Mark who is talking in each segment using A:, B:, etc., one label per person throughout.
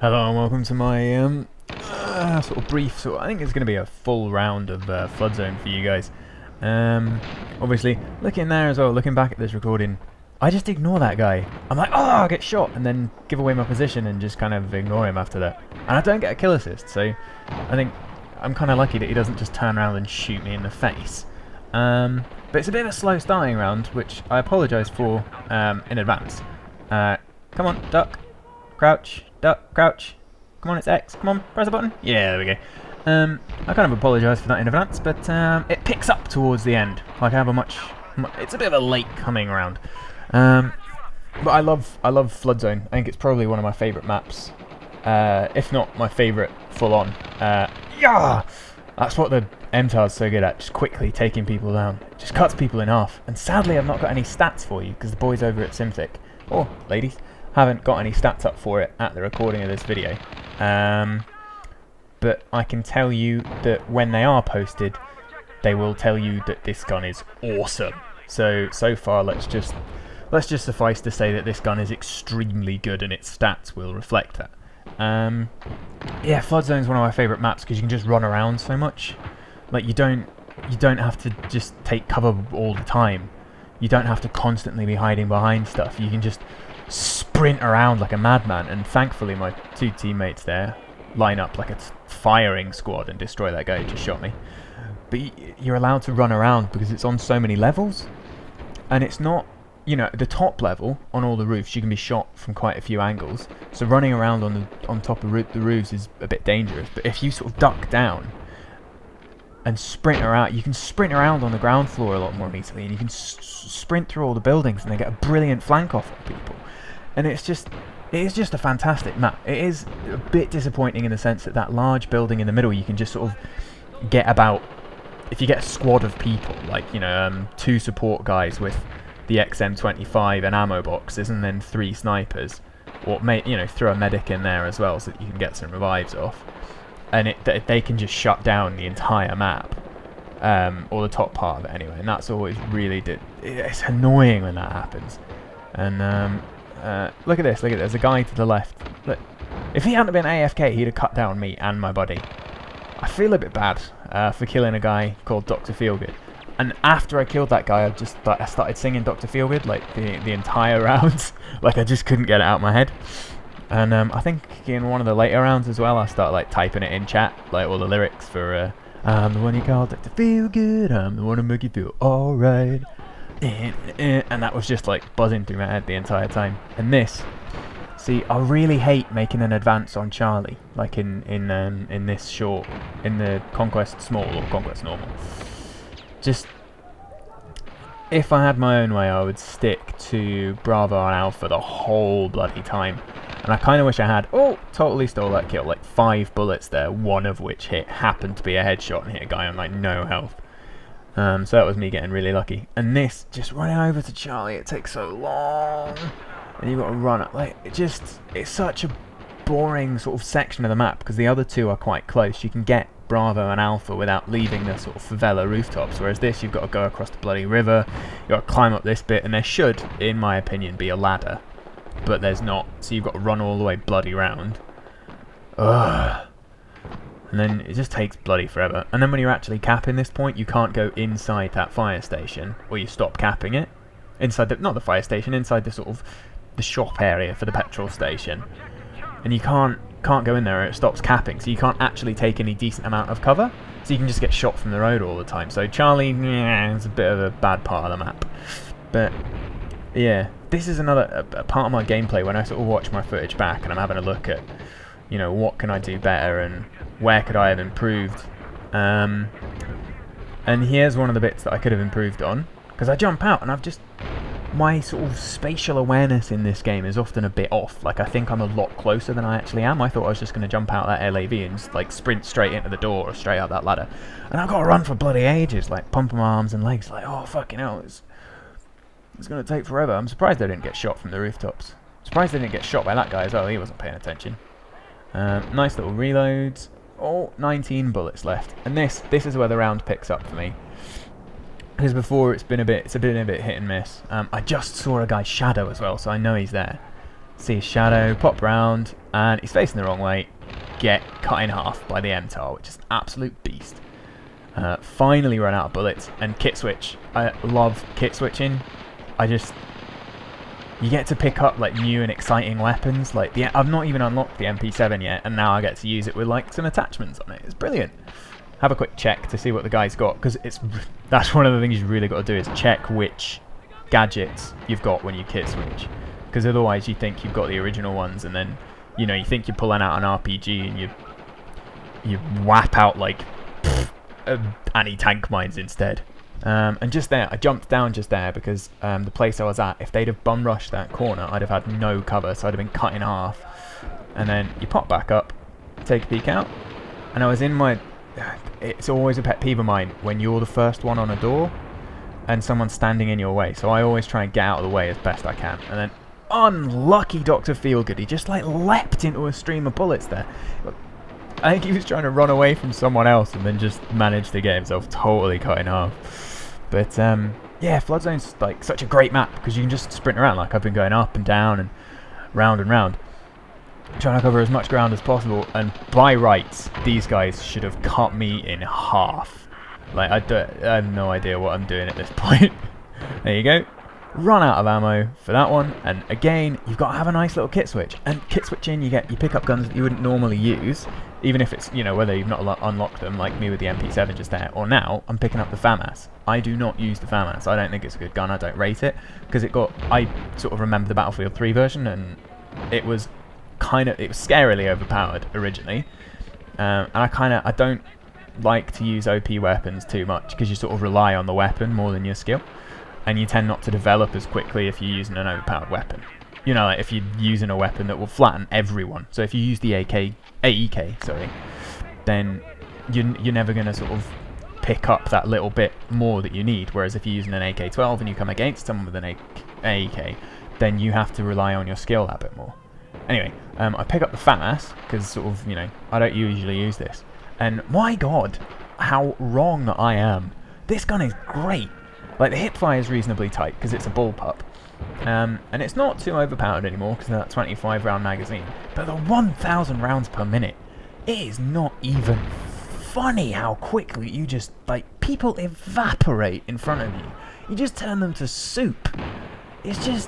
A: Hello and welcome to my sort of brief, I think it's going to be a full round of Flood Zone for you guys. Obviously, looking there as well, looking back at this recording, I just ignore that guy. I'm like, oh, I'll get shot, and then give away my position and just kind of ignore him after that. And I don't get a kill assist, so I think I'm kind of lucky that he doesn't just turn around and shoot me in the face. But it's a bit of a slow starting round, which I apologise for in advance. Come on, duck, crouch, duck, crouch. Come on, it's X. Come on, press the button. Yeah, there we go. I kind of apologise for that in advance, but it picks up towards the end. Like I have a it's a bit of a late coming round. But I love Flood Zone. I think it's probably one of my favourite maps, if not my favourite full on. Yeah, that's what the M-Tar's so good at, just quickly taking people down. It just cuts people in half. And sadly, I've not got any stats for you because the boys over at Simthic, or ladies, haven't got any stats up for it at the recording of this video. But I can tell you that when they are posted, they will tell you that this gun is awesome. So far, let's just suffice to say that this gun is extremely good, and its stats will reflect that. Yeah, Flood Zone is one of my favourite maps because you can just run around so much. Like you don't have to just take cover all the time. You don't have to constantly be hiding behind stuff. You can just sprint around like a madman, and thankfully my two teammates there line up like a firing squad and destroy that guy who just shot me. But you're allowed to run around because it's on so many levels, and it's not, you know, the top level on all the roofs you can be shot from quite a few angles, so running around on top of the roofs is a bit dangerous. But if you sort of duck down and sprint around, you can sprint around on the ground floor a lot more easily, and you can sprint through all the buildings and they get a brilliant flank off of people. And it is just a fantastic map. It is a bit disappointing in the sense that that large building in the middle, you can just sort of get about, if you get a squad of people, like, you know, 2 support guys with the XM25 and ammo boxes, and then 3 snipers, or you know, throw a medic in there as well so that you can get some revives off, and they can just shut down the entire map, or the top part of it anyway. And that's always really it's annoying when that happens. And look at this, there's a guy to the left. Look, if he hadn't been AFK, he'd have cut down me and my buddy. I feel a bit bad for killing a guy called Dr. Feelgood. And after I killed that guy, I started singing Dr. Feelgood like the entire round. Like I just couldn't get it out of my head. And I think in one of the later rounds as well, I started like typing it in chat, like all the lyrics for I'm the one you call Dr. Feelgood, I'm the one who make you feel alright. And that was just like buzzing through my head the entire time. And this, see, I really hate making an advance on Charlie, like in this short, in the Conquest Small or Conquest Normal. Just, if I had my own way, I would stick to Bravo and Alpha the whole bloody time. And I kind of wish I had. Oh, totally stole that kill. Like 5 bullets there, one of which happened to be a headshot and hit a guy on like no health. So that was me getting really lucky. And this, just running over to Charlie, it takes so long. And you've got to run up. Like, it's such a boring sort of section of the map because the other 2 are quite close. You can get Bravo and Alpha without leaving the sort of favela rooftops, whereas this, you've got to go across the bloody river, you've got to climb up this bit, and there should, in my opinion, be a ladder, but there's not, so you've got to run all the way bloody round. Ugh. And then it just takes bloody forever. And then when you're actually capping this point, you can't go inside that fire station, or you stop capping it. Inside not the fire station, inside the sort of the shop area for the petrol station. And you can't go in there or it stops capping, so you can't actually take any decent amount of cover. So you can just get shot from the road all the time. So Charlie, yeah, is a bit of a bad part of the map. But yeah, this is another a part of my gameplay when I sort of watch my footage back and I'm having a look at, you know, what can I do better and where could I have improved. And here's one of the bits that I could have improved on, because I jump out and my sort of spatial awareness in this game is often a bit off. Like, I think I'm a lot closer than I actually am. I thought I was just going to jump out that LAV and just, like, sprint straight into the door or straight out that ladder. And I've got to run for bloody ages, like, pumping my arms and legs, like, oh, fucking hell, it's going to take forever. I'm surprised I didn't get shot from the rooftops. Surprised I didn't get shot by that guy as well. He wasn't paying attention. Nice little reloads. Oh, 19 bullets left. And this is where the round picks up for me. Because before it's been a bit hit and miss. I just saw a guy's shadow as well, so I know he's there. See his shadow, pop round, and he's facing the wrong way, get cut in half by the M-Tar, which is an absolute beast. Finally run out of bullets, and kit switch. I love kit switching. You get to pick up like new and exciting weapons. Like I've not even unlocked the MP7 yet, and now I get to use it with like some attachments on it. It's brilliant. Have a quick check to see what the guy's got, because that's one of the things you've really got to do, is check which gadgets you've got when you kit switch, because otherwise you think you've got the original ones, and then you think you're pulling out an RPG and you whap out like anti-tank mines instead. And just there, I jumped down just there because the place I was at, if they'd have bum rushed that corner, I'd have had no cover, so I'd have been cut in half. And then you pop back up, take a peek out, and I was in my... It's always a pet peeve of mine when you're the first one on a door and someone's standing in your way, so I always try and get out of the way as best I can. And then unlucky Dr. Feelgood, he just like leapt into a stream of bullets there. I think he was trying to run away from someone else and then just managed to get himself totally cut in half. But yeah, Flood Zone's like such a great map because you can just sprint around. Like I've been going up and down and round, trying to cover as much ground as possible. And by rights, these guys should have cut me in half. Like I have no idea what I'm doing at this point. There you go. Run out of ammo for that one, and again you've got to have a nice little kit switch. And kit switching, you pick up guns that you wouldn't normally use, even if it's whether you've not unlocked them, like me with the MP7 just there, or now I'm picking up the FAMAS. I do not use the FAMAS. I don't think it's a good gun. I don't rate it because I sort of remember the Battlefield 3 version, and it was scarily overpowered originally, and I don't like to use OP weapons too much because you sort of rely on the weapon more than your skill. And you tend not to develop as quickly if you're using an overpowered weapon. Like if you're using a weapon that will flatten everyone. So if you use the AEK, then you're never going to sort of pick up that little bit more that you need. Whereas if you're using an AK-12 and you come against someone with an AEK, then you have to rely on your skill that bit more. Anyway, I pick up the FAMAS because sort of, I don't usually use this. And my god, how wrong I am. This gun is great. Like, the hipfire is reasonably tight because it's a bullpup. And it's not too overpowered anymore because of that 25 round magazine. But the 1,000 rounds per minute, it is not even funny how quickly you just, like, people evaporate in front of you. You just turn them to soup. It's just...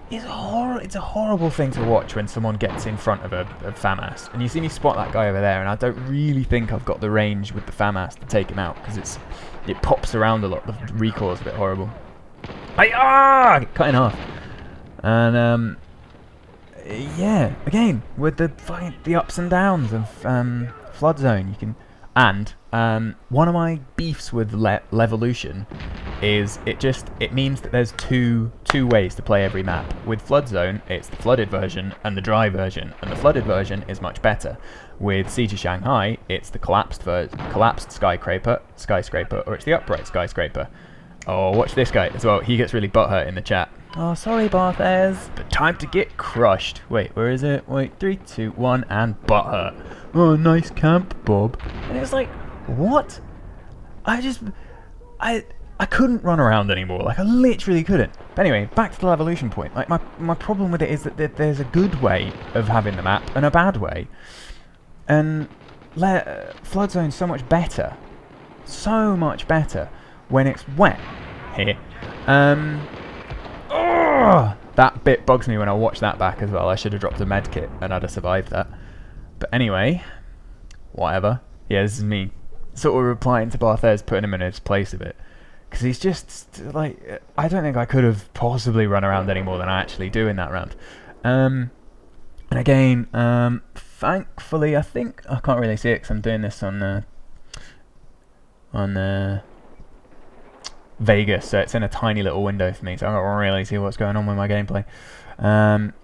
A: It's a horrible thing to watch when someone gets in front of a FAMAS. And you see me spot that guy over there, and I don't really think I've got the range with the FAMAS to take him out because it pops around a lot. The recoil's a bit horrible. Get cut in half. And yeah, again with the ups and downs of Flood Zone, you can. And one of my beefs with Levolution is it means that there's two ways to play every map. With Flood Zone, it's the flooded version and the dry version, and the flooded version is much better. With Siege of Shanghai, it's the collapsed skyscraper, or it's the upright skyscraper. Oh, watch this guy as well. He gets really butthurt in the chat. Oh, sorry, Barthez. But time to get crushed. Wait, where is it? Wait, 3, 2, 1, and butthurt. Oh, nice camp, Bob. And it's like, what? I couldn't run around anymore. Like, I literally couldn't. But anyway, back to the Levolution point. Like, my problem with it is that there's a good way of having the map and a bad way. And Flood Zone's so much better. So much better when it's wet here. That bit bugs me when I watch that back as well. I should have dropped a med kit and I'd have survived that. But anyway, whatever. Yeah, this is me sort of replying to Barthez, putting him in his place a bit. Because he's just, like, I don't think I could have possibly run around any more than I actually do in that round. And again, thankfully, I can't really see it because I'm doing this on Vegas, so it's in a tiny little window for me, so I don't really see what's going on with my gameplay.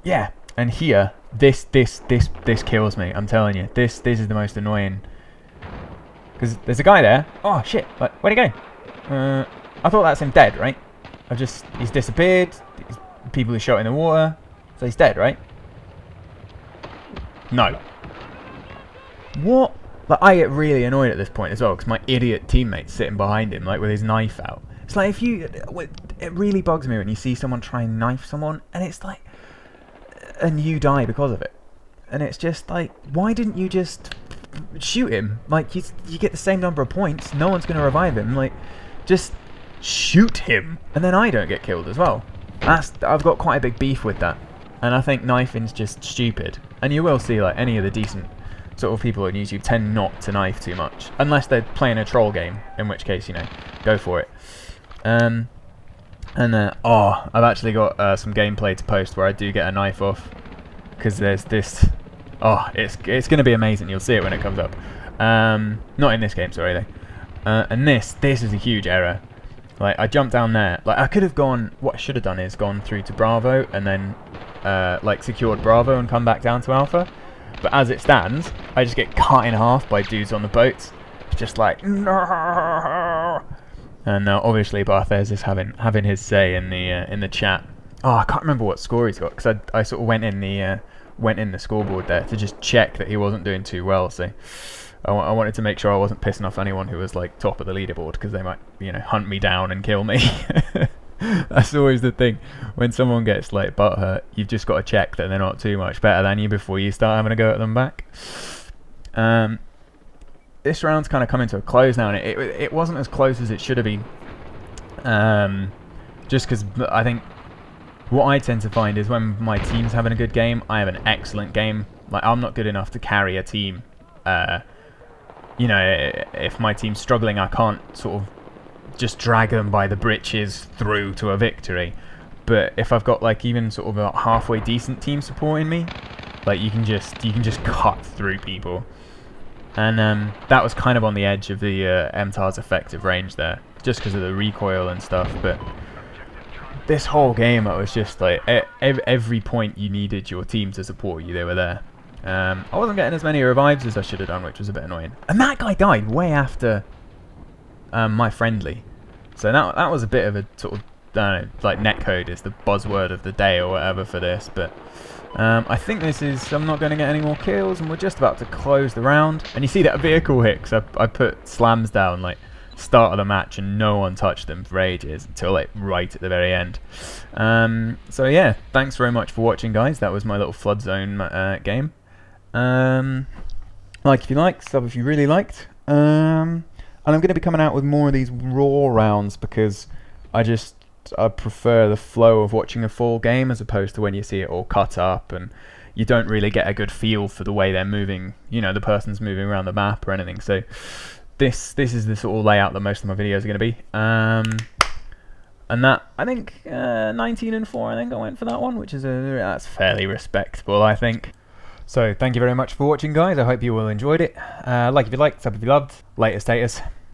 A: Yeah, and here, this kills me. I'm telling you, this is the most annoying. Because there's a guy there. Oh shit! Where'd he go? I thought that's him dead, right? He's disappeared. People are shot in the water, so he's dead, right? No. What? Like, I get really annoyed at this point as well because my idiot teammate's sitting behind him, like with his knife out. It's like it really bugs me when you see someone try and knife someone, and it's like, and you die because of it. and it's just like, why didn't you just shoot him? Like, you get the same number of points, no one's going to revive him, like, just shoot him, and then I don't get killed as well. I've got quite a big beef with that, and I think knifing's just stupid. And you will see, like, any of the decent sort of people on YouTube tend not to knife too much, unless they're playing a troll game, in which case, you know, go for it. And I've actually got some gameplay to post where I do get a knife off, because there's this. Oh, it's going to be amazing. You'll see it when it comes up. Not in this game, sorry though. And this is a huge error. Like, I jumped down there. Like, I could have gone. What I should have done is gone through to Bravo and then like secured Bravo and come back down to Alpha. But as it stands, I just get cut in half by dudes on the boats. It's just like, no. And obviously Barthez is having his say in the chat. Oh, I can't remember what score he's got, because I sort of went in the scoreboard there to just check that he wasn't doing too well. So I wanted to make sure I wasn't pissing off anyone who was like top of the leaderboard, because they might, you know, hunt me down and kill me. That's always the thing. When someone gets like butthurt, you've just got to check that they're not too much better than you before you start having a go at them back. This round's kind of coming to a close now, and it wasn't as close as it should have been. Just because I think what I tend to find is when my team's having a good game, I have an excellent game. Like, I'm not good enough to carry a team. You know, if my team's struggling, I can't sort of just drag them by the britches through to a victory. But if I've got like even sort of a halfway decent team supporting me, like you can just cut through people. And that was kind of on the edge of the M-Tar's effective range there, just because of the recoil and stuff. But this whole game, it was just like every point you needed your team to support you, they were there. I wasn't getting as many revives as I should have done, which was a bit annoying. And that guy died way after my friendly. So that was a bit of a sort of, I don't know, like netcode is the buzzword of the day or whatever for this. But I think I'm not going to get any more kills, and we're just about to close the round. And you see that vehicle hit, 'cause I put slams down like start of the match, and no one touched them for ages until like right at the very end. So yeah, thanks very much for watching, guys. That was my little flood zone game. Like if you liked, sub if you really liked. And I'm going to be coming out with more of these raw rounds, because I prefer the flow of watching a full game as opposed to when you see it all cut up and you don't really get a good feel for the way they're moving, you know, the person's moving around the map or anything. So this is the sort of layout that most of my videos are going to be. And that, I think, 19 and 4, I think I went for that one, which is that's fairly respectable, I think. So thank you very much for watching, guys. I hope you all enjoyed it. Like if you liked, sub if you loved. Latest Taters.